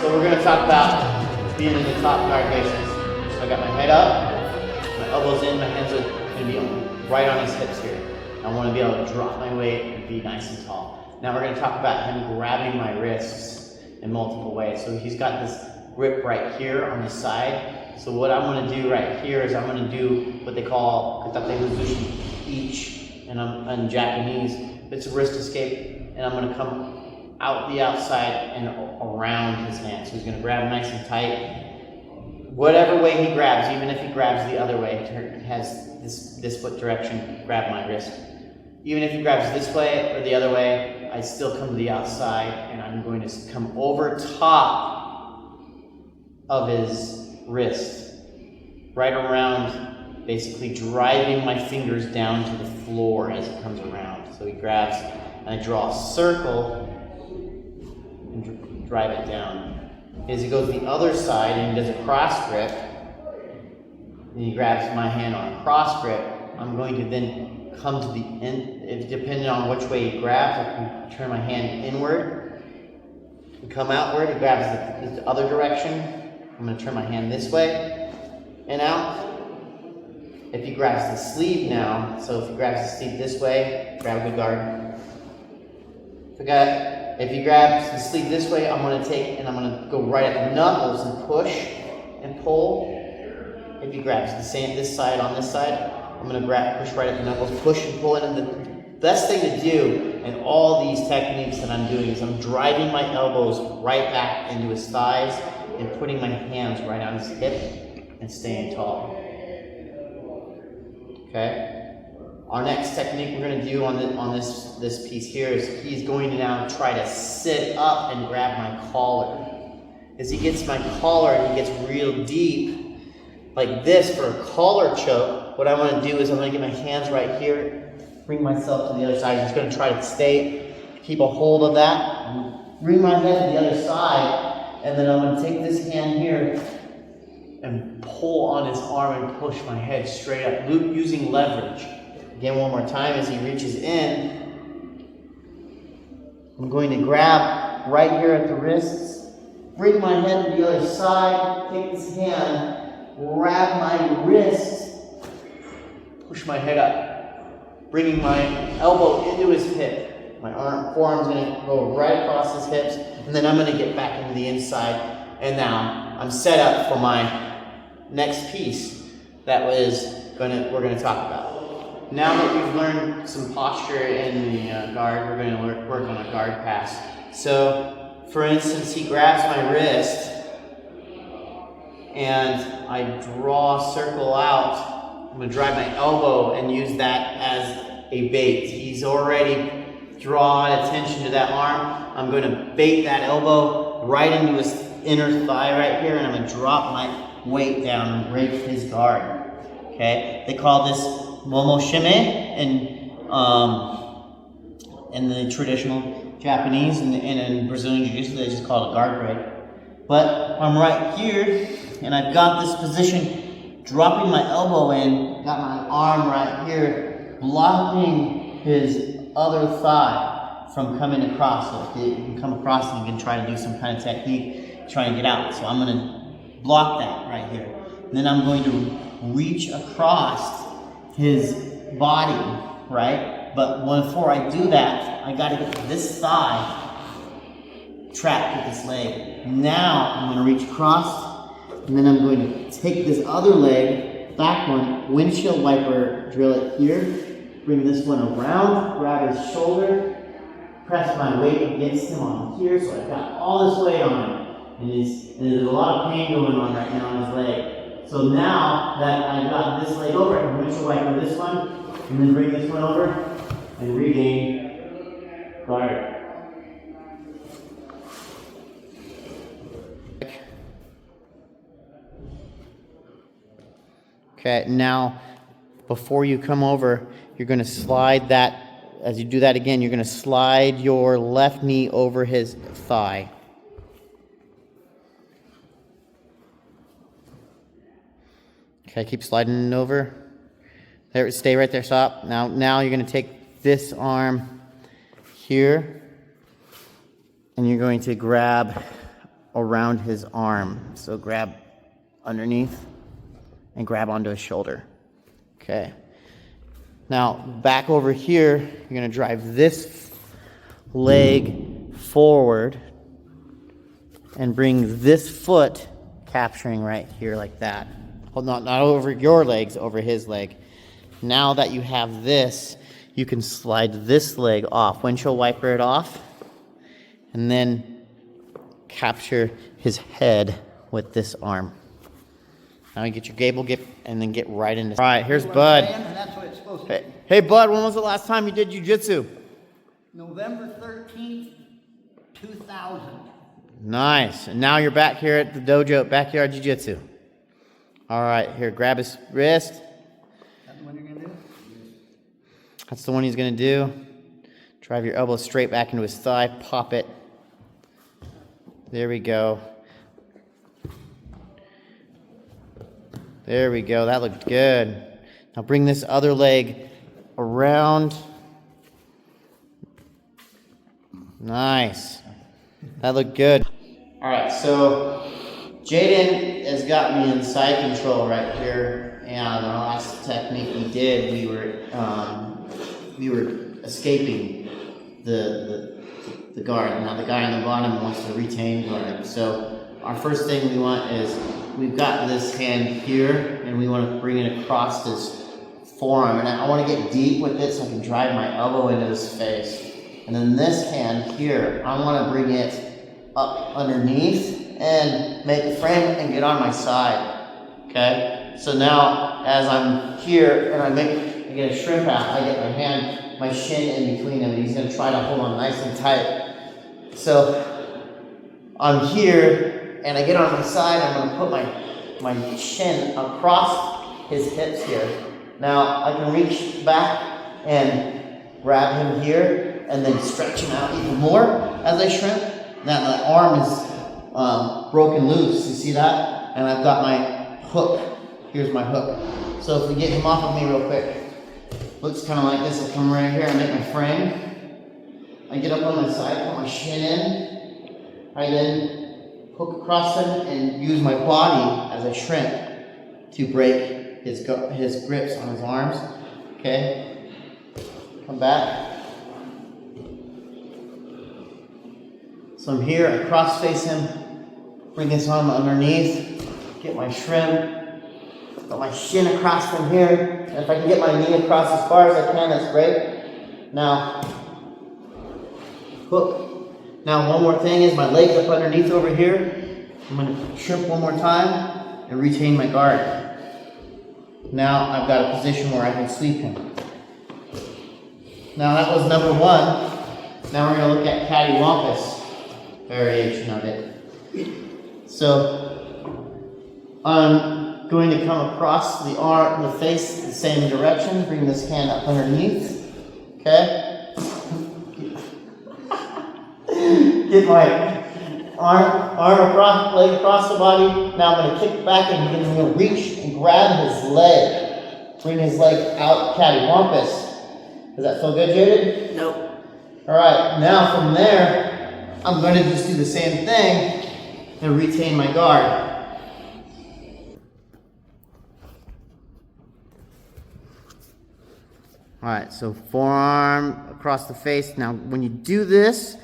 So we're going to talk about being in the top guard bases. So I got my head up, my elbows in, my hands are going to be right on his hips here. I want to be able to drop my weight and be nice and tall. Now we're going to talk about him grabbing my wrists in multiple ways. So he's got this grip right here on the side. So what I'm going to do right here is I'm going to do what they call Gatame Hazushi each, and I'm in Japanese. It's a wrist escape, and I'm going to come out the outside and around his hand. So he's going to grab nice and tight. Whatever way he grabs, even if he grabs the other way, he has this foot direction, grab my wrist. Even if he grabs this way or the other way, I still come to the outside, and I'm going to come over top of his wrist, right around, basically driving my fingers down to the floor as it comes around. So he grabs, and I draw a circle and drive it down. As he goes the other side and he does a cross grip, and he grabs my hand on a cross grip, I'm going to then come to the end. Depending on which way he grabs, I can turn my hand inward and come outward. He grabs the other direction. I'm going to turn my hand this way and out. If he grabs the sleeve now, so if he grabs the sleeve this way, grab a good guard. If he grabs the sleeve this way, I'm going to take and I'm going to go right at the knuckles and push and pull. If he grabs this side on this side, I'm going to push right at the knuckles, push and pull it. And the best thing to do in all these techniques that I'm doing is I'm driving my elbows right back into his thighs and putting my hands right on his hip and staying tall. Okay? Our next technique we're going to do on this piece here is he's going to now try to sit up and grab my collar. As he gets my collar and he gets real deep, like this for a collar choke, what I want to do is I'm going to get my hands right here, bring myself to the other side. I'm just going to try to keep a hold of that, bring my head to the other side, and then I'm going to take this hand here and pull on his arm and push my head straight up, using leverage. Again, one more time as he reaches in. I'm going to grab right here at the wrists, bring my head to the other side, take this hand, grab my wrist, push my head up, bringing my elbow into his hip. My forearm's going to go right across his hips, and then I'm going to get back into the inside. And now I'm set up for my next piece that we're going to talk about. Now that we've learned some posture in the guard, we're going to work on a guard pass. So, for instance, he grabs my wrist, and I draw a circle out. I'm going to drive my elbow and use that as a bait. He's already drawn attention to that arm. I'm going to bait that elbow right into his inner thigh right here, and I'm going to drop my weight down and break his guard. Okay? They call this Momo Shime in the traditional Japanese, and in Brazilian Jiu-Jitsu they just call it a guard break. But I'm right here, and I've got this position, dropping my elbow in, got my arm right here, blocking his other thigh from coming across. So if you can come across and you can try to do some kind of technique, try and get out. So I'm going to block that right here. And then I'm going to reach across his body, right? But before I do that, I got to get this thigh trapped with this leg. Now I'm going to reach across, and then I'm going to take this other leg, back one, windshield wiper, drill it here, bring this one around, grab his shoulder, press my weight against him on here, so I've got all this weight on him. And there's a lot of pain going on right now on his leg. So now that I've got this leg over, I can windshield wiper this one, and then bring this one over, and regain guard. Okay, now before you come over, you're going to slide that, as you do that again, you're going to slide your left knee over his thigh. Okay, keep sliding it over. There, stay right there, stop. Now you're going to take this arm here, and you're going to grab around his arm. So grab underneath and grab onto his shoulder. Okay. Now back over here, you're gonna drive this leg forward and bring this foot capturing right here like that. Well, not over your legs, over his leg. Now that you have this, you can slide this leg off, windshield wiper it off, and then capture his head with this arm. Now you get your gable grip and then get right into. All right, here's Bud. That's what it's supposed to be. Hey Bud, when was the last time you did jiu-jitsu? November 13th, 2000. Nice. And now you're back here at the dojo, Backyard Jiu-Jitsu. All right, here, grab his wrist. That's the one you're going to do? That's the one he's going to do. Drive your elbow straight back into his thigh, pop it. There we go. There we go. That looked good. Now bring this other leg around. Nice. That looked good. All right, so Jaden has got me in side control right here, and the last technique we did, we were escaping the guard. Now the guy on the bottom wants to retain guard. So our first thing we want is we've got this hand here, and we want to bring it across this forearm, and I want to get deep with it so I can drive my elbow into his face. And then this hand here, I want to bring it up underneath and make a frame and get on my side. Okay? So now, as I'm here and I get a shrimp out, I get my shin in between him, and he's going to try to hold on nice and tight. So I'm here and I get on my side. I'm going to put my shin across his hips here. Now I can reach back and grab him here and then stretch him out even more as I shrimp. Now the arm is broken loose, you see that? And I've got my hook. Here's my hook. So if we get him off of me real quick, looks kind of like this. I come right here and make my frame. I get up on my side, put my shin in. I then hook across him and use my body as I shrimp to break his grips on his arms. Okay? Come back. So I'm here, I cross face him, bring his arm underneath, get my shrimp, got my shin across from here, and if I can get my knee across as far as I can, that's great. Now, hook. Now one more thing is my legs up underneath over here. I'm going to shrimp one more time and retain my guard. Now I've got a position where I can sweep him. Now that was number one. Now we're going to look at cattywampus variation of it. So I'm going to come across the arm, the face, the same direction. Bring this hand up underneath. Okay. Get my arm across, leg across the body. Now I'm going to kick back and I'm going to reach and grab his leg. Bring his leg out cattywampus. Does that feel good, Jaden? Nope. All right. Now from there, I'm going to just do the same thing and retain my guard. All right, so forearm across the face. Now, when you do this,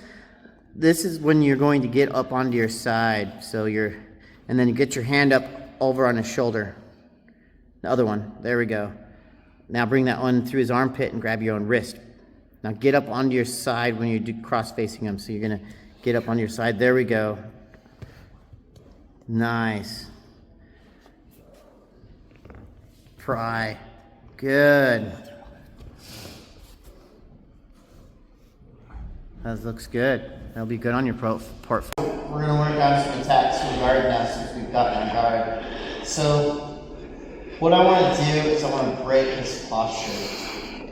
this is when you're going to get up onto your side. So and then you get your hand up over on his shoulder. The other one, there we go. Now bring that one through his armpit and grab your own wrist. Now get up onto your side when you do cross-facing him. So you're gonna get up on your side. There we go. Nice. Pry. Good. That looks good. That'll be good on your portfolio. We're gonna work on some attacks from guard now since we've got my guard. So what I want to do is I want to break his posture.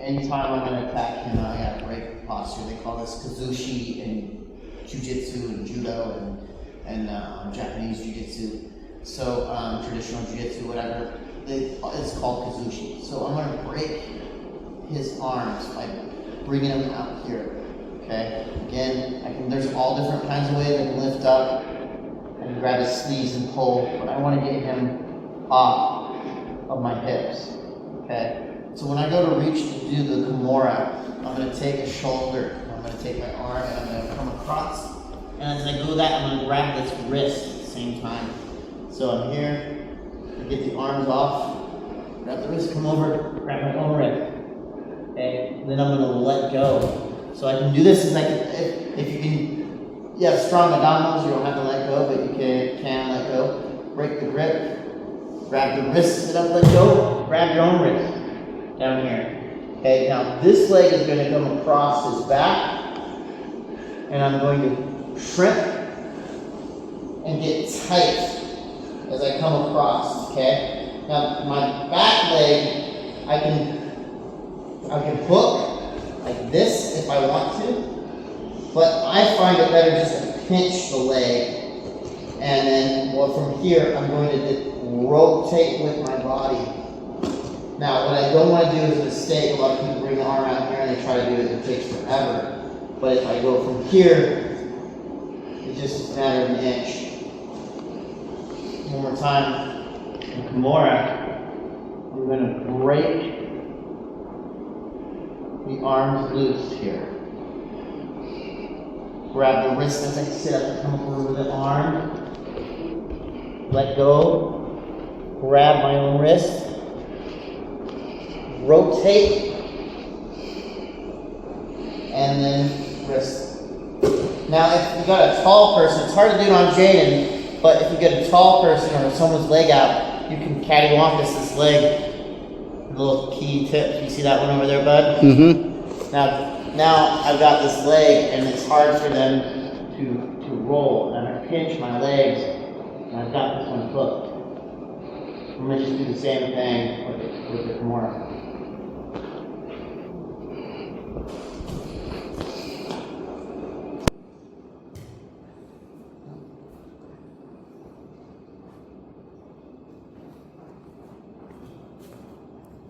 Anytime I'm going to attack him, I got to break the posture. They call this Hazushi in Jiu-Jitsu and Judo and Japanese Jiu-Jitsu. So traditional Jiu-Jitsu, whatever, it's called Kajukenbo. So I'm going to break his arms by bringing him out here. Okay. Again, there's all different kinds of ways I can lift up. grab his sleeves and pull, but I want to get him off of my hips. Okay? So when I go to reach to do the Kimura, I'm going to take a shoulder, I'm going to take my arm, and I'm going to come across. And as I go that, I'm going to grab this wrist at the same time. So I'm here, I get the arms off, grab the wrist, come over, grab my own wrist. Okay? Then I'm going to let go. So I can do this as I can, if you have strong abdominals, you don't have to let go, but you can let go. Break the grip, grab the wrist, sit up, let go, grab your own wrist down here. Okay, now this leg is going to come across his back, and I'm going to shrimp and get tight as I come across, okay? Now my back leg, I can hook like this if I want to, but I find it better just to pinch the leg, and then from here I'm going to rotate with my body. Now what I don't want to do is a mistake. A lot of people bring the arm out here and they try to do it, it takes forever. But if I go from here, it's just a matter of an inch. One more time. In Kimura, I'm going to break the arms loose here. Grab the wrist as I sit up and come over the arm. Let go. Grab my own wrist. Rotate. And then wrist. Now if you got a tall person, it's hard to do it on Jaden, but if you get a tall person or someone's leg out, you can cattywampus this leg. A little key tip. You see that one over there, bud? Mm-hmm. Now I've got this leg, and it's hard for them to roll. And I pinch my legs, and I've got this one hooked. I'm going to just do the same thing with it more.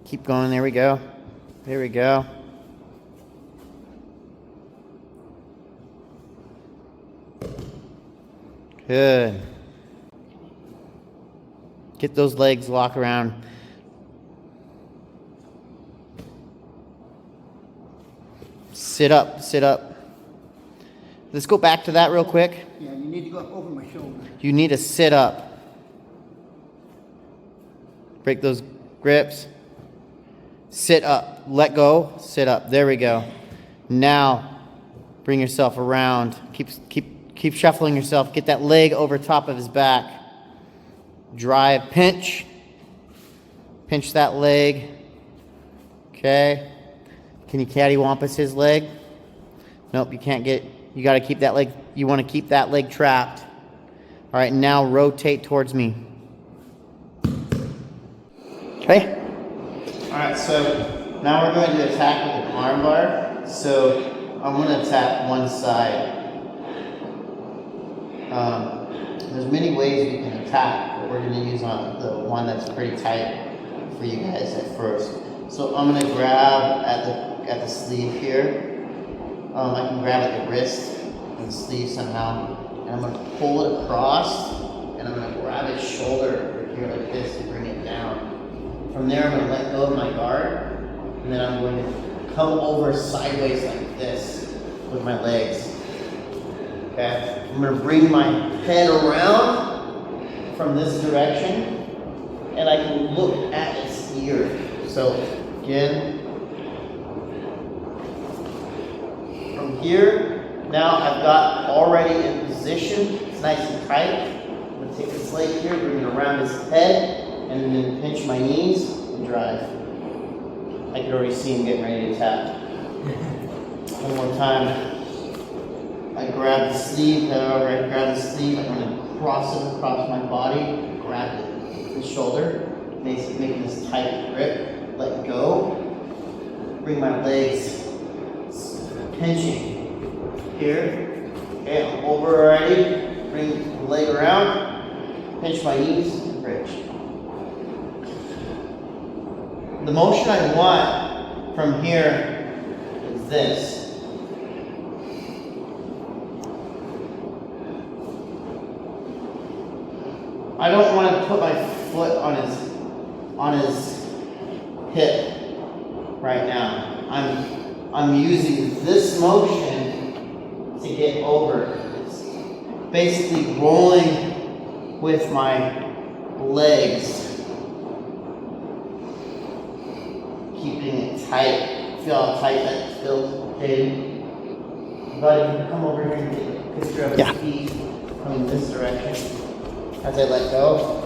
Keep going, there we go. There we go. Good. Get those legs, lock around. Sit up, sit up. Let's go back to that real quick. Yeah, you need to go over my shoulder. You need to sit up. Break those grips. Sit up. Let go. Sit up. There we go. Now, bring yourself around. Keep shuffling yourself. Get that leg over top of his back. Drive. Pinch. Pinch that leg. Okay. Can you cattywampus his leg? Nope, you can't get. You got to keep that leg. You want to keep that leg trapped. All right, now rotate towards me. Okay. All right, so now we're going to attack with an arm bar. So I'm going to attack one side. There's many ways we can attack, but we're going to use on the one that's pretty tight for you guys at first. So I'm going to grab at the sleeve here. I can grab at the wrist and the sleeve somehow, and I'm going to pull it across, and I'm going to grab his shoulder over here like this and bring it down. From there, I'm going to let go of my guard, and then I'm going to come over sideways like this with my legs. Okay? I'm going to bring my head around from this direction, and I can look at its ear. So, again, from here, now I've got already in position. It's nice and tight. I'm going to take this leg here, bring it around his head, and then pinch my knees and drive. I can already see him getting ready to tap. One more time. I grab the sleeve, I'm going to cross it across my body, grab the shoulder, making this tight grip, let go, bring my legs, pinching here, okay, I'm over already, bring the leg around, pinch my knees, and bridge. The motion I want from here is this. I don't want to put my foot on his hip right now. I'm using this motion to get over. It's basically rolling with my legs, keeping it tight. Feel how tight that feels, Jaden? Buddy, can you come over here and get a picture of his feet coming this direction as I let go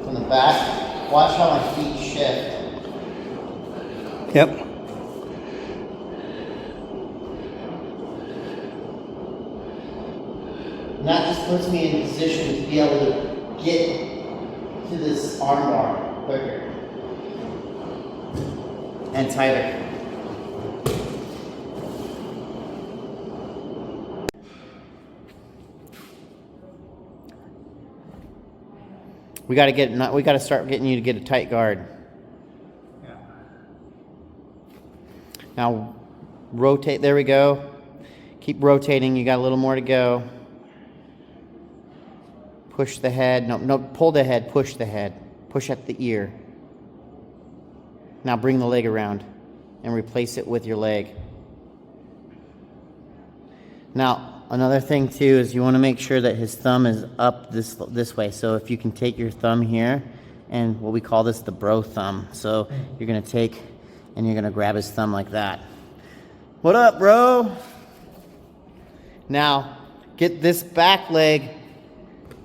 from the back. Watch how my feet shift. Yep. And that just puts me in position to be able to get to this arm bar quicker and tighter. We got to start getting you to get a tight guard. Yeah. Now rotate, there we go. Keep rotating, you got a little more to go. Push the head, no, pull the head, push the head. Push at the ear. Now bring the leg around and replace it with your leg. Now, another thing too is you want to make sure that his thumb is up this way. So if you can take your thumb here, and what we call this the bro thumb. So you're going to take and you're going to grab his thumb like that. What up, bro? Now, get this back leg.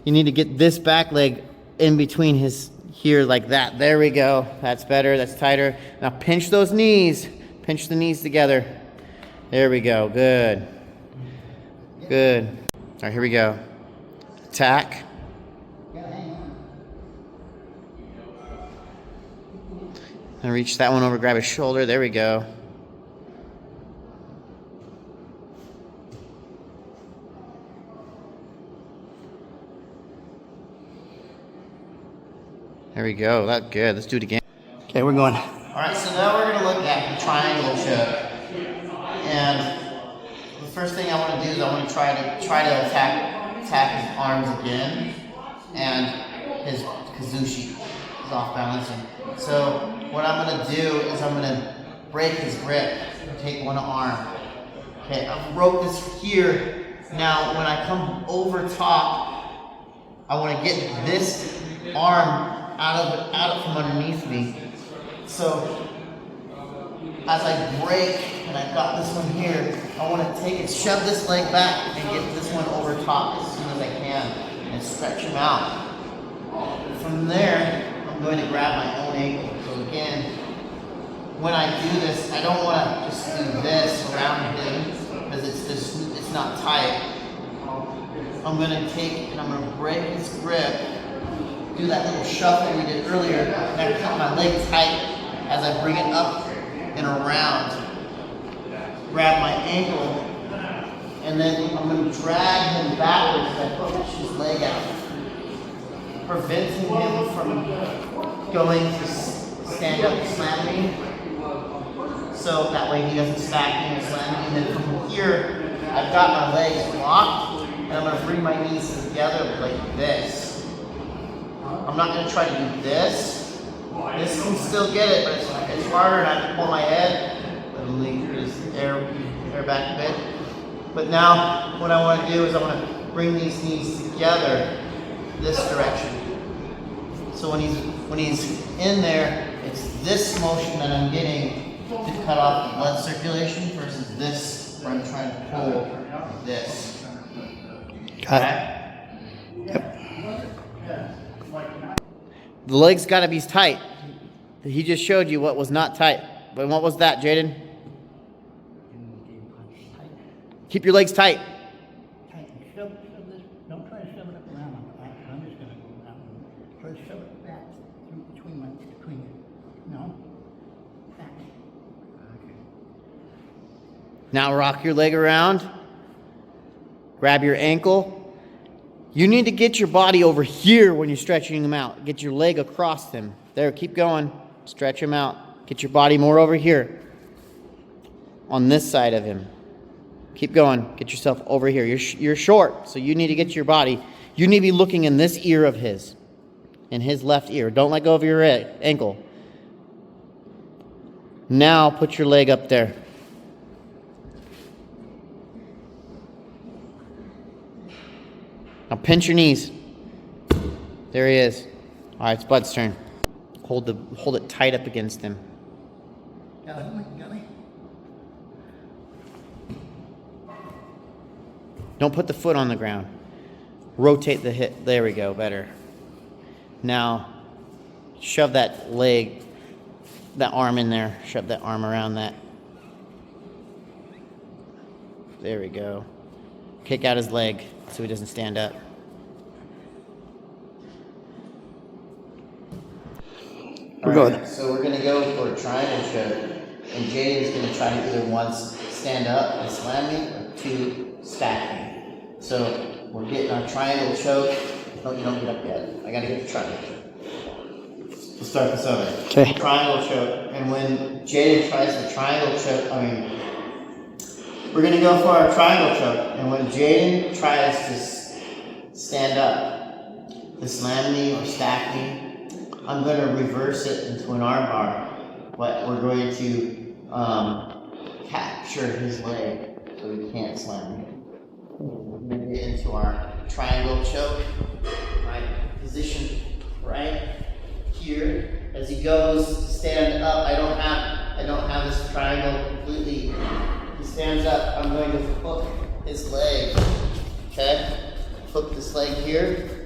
You need to get this back leg in between his here like that. There we go. That's better. That's tighter. Now pinch those knees. Pinch the knees together. There we go. Good. Good. All right, here we go. Attack. And reach that one over, grab his shoulder. There we go. There we go. That's good. Let's do it again. Okay, we're going. All right, so now we're going to look at the triangle choke. And the first thing I want to do is I want to try to attack his arms again, and his Hazushi is off balancing. So what I'm going to do is I'm going to break his grip and take one arm. Okay, I've broke this here. Now when I come over top, I want to get this arm out from underneath me. So as I break and I've got this one here, I want to take it, shove this leg back and get this one over top as soon as I can and stretch him out. From there, I'm going to grab my own ankle. So again, when I do this, I don't want to just do this around him because it's not tight. I'm going to take and I'm going to break his grip, do that little shuffle we did earlier, and I cut my leg tight as I bring it up and around. Grab my ankle, and then I'm going to drag him backwards as I push his leg out, preventing him from going to stand up and slam me. So that way he doesn't stack me or slam me. And then from here, I've got my legs locked, and I'm going to bring my knees together like this. I'm not going to try to do this. This can still get it, but it's harder, and I have to pull my head and just air back a bit. But now what I want to do is I want to bring these knees together this direction. So when he's in there, it's this motion that I'm getting to cut off the blood circulation versus this where I'm trying to pull like this. Okay? Yep. The legs got to be tight. He just showed you what was not tight. But what was that, Jaden? Keep your legs tight. Shove this. Don't try to shove it up around. I'm just going to go around. Try to shove it back between you. No. Back. Okay. Now rock your leg around. Grab your ankle. You need to get your body over here when you're stretching him out. Get your leg across him. There, keep going. Stretch him out. Get your body more over here. On this side of him. Keep going. Get yourself over here. You're short, so you need to get your body. You need to be looking in this ear of his. in his left ear. Don't let go of your ankle. Now put your leg up there. Now pinch your knees. There he is. All right, it's Bud's turn. Hold it tight up against him. Got me. Don't put the foot on the ground. Rotate the hip. There we go, better. Now, shove that leg, that arm in there. Shove that arm around that. There we go. Kick out his leg so he doesn't stand up. We're good. So we're going to go for a triangle choke. And Jaden's going to try to either once stand up and slam me or two stack me. So we're getting our triangle choke. No, you don't get up yet. I got to get the triangle choke. We'll start this over. Okay. Triangle choke. And when Jaden tries the triangle choke, we're going to go for our triangle choke. And when Jaden tries to stand up, to slam me or stack me, I'm going to reverse it into an arm bar, but we're going to capture his leg so he can't slam me. We're going to get into our triangle choke. My position right here. As he goes to stand up, I don't have this triangle completely. He stands up. I'm going to hook his leg. Okay, hook this leg here.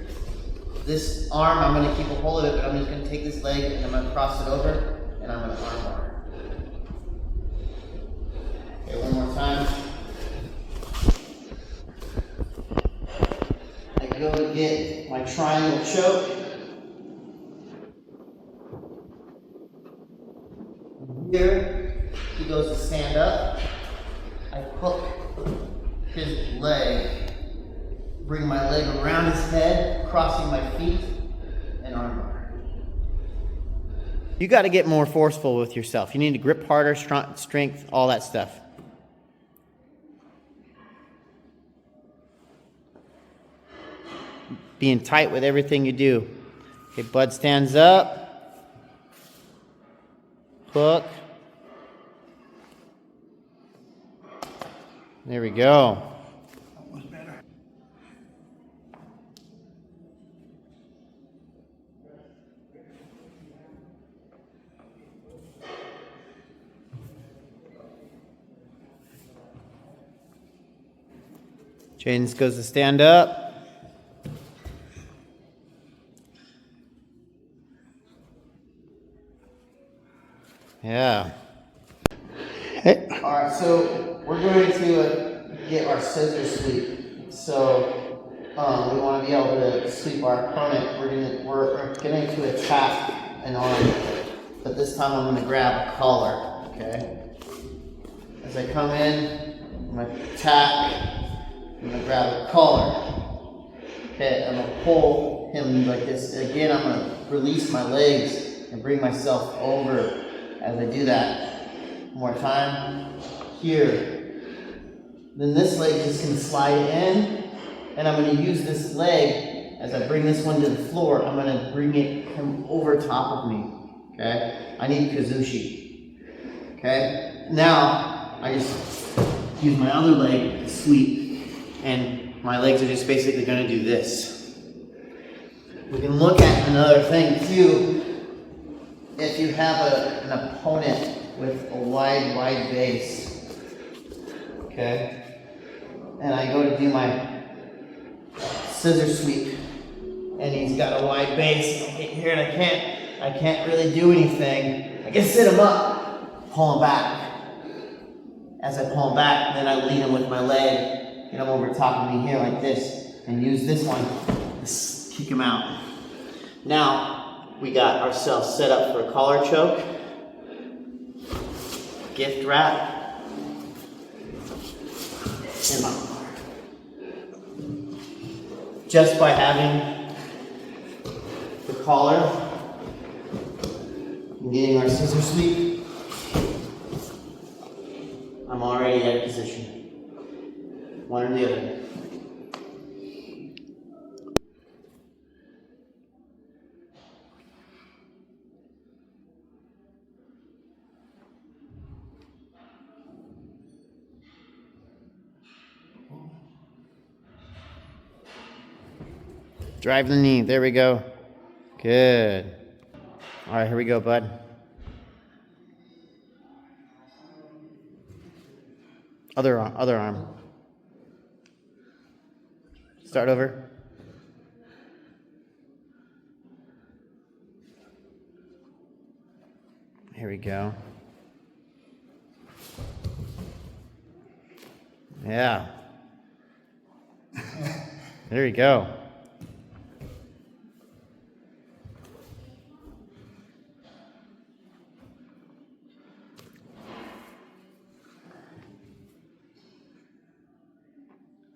This arm, I'm going to keep a hold of it, but I'm just going to take this leg and I'm going to cross it over and I'm going to arm bar. Okay, one more time. I go to get my triangle choke. Here, he goes to stand up. I hook his leg. Bring my leg around his head, crossing my feet, and arm bar. You got to get more forceful with yourself. You need to grip harder, strength, all that stuff. Being tight with everything you do. Okay, Bud stands up. Hook. There we go. James goes to stand up. Yeah. Hey. All right, so we're going to get our scissor sweep. So we want to be able to sweep our opponent. We're going to attack an arm, but this time I'm going to grab a collar. Okay. As I come in, I'm going to attack. I'm going to grab a collar. Okay, I'm going to pull him like this. Again, I'm going to release my legs and bring myself over as I do that. One more time. Here. Then this leg just can slide in, and I'm going to use this leg as I bring this one to the floor. I'm going to bring it come over top of me. Okay? I need Hazushi. Okay? Now, I just use my other leg to sweep. And my legs are just basically going to do this. We can look at another thing too. If you have an opponent with a wide base, okay, and I go to do my scissor sweep, and he's got a wide base, I get here and I can't really do anything. I can sit him up, pull him back. As I pull him back, then I lead him with my leg. Get him over top of me here like this, and use this one to kick him out. Now, we got ourselves set up for a collar choke, gift wrap, and arm bar. Just by having the collar and getting our scissor sweep, I'm already at a position. One or the other. Drive the knee. There we go. Good. All right, here we go, bud. Other arm. Start over. Here we go. Yeah. There you go.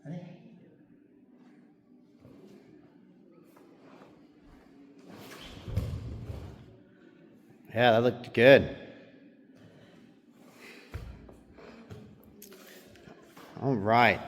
Ready? Yeah, that looked good. All right.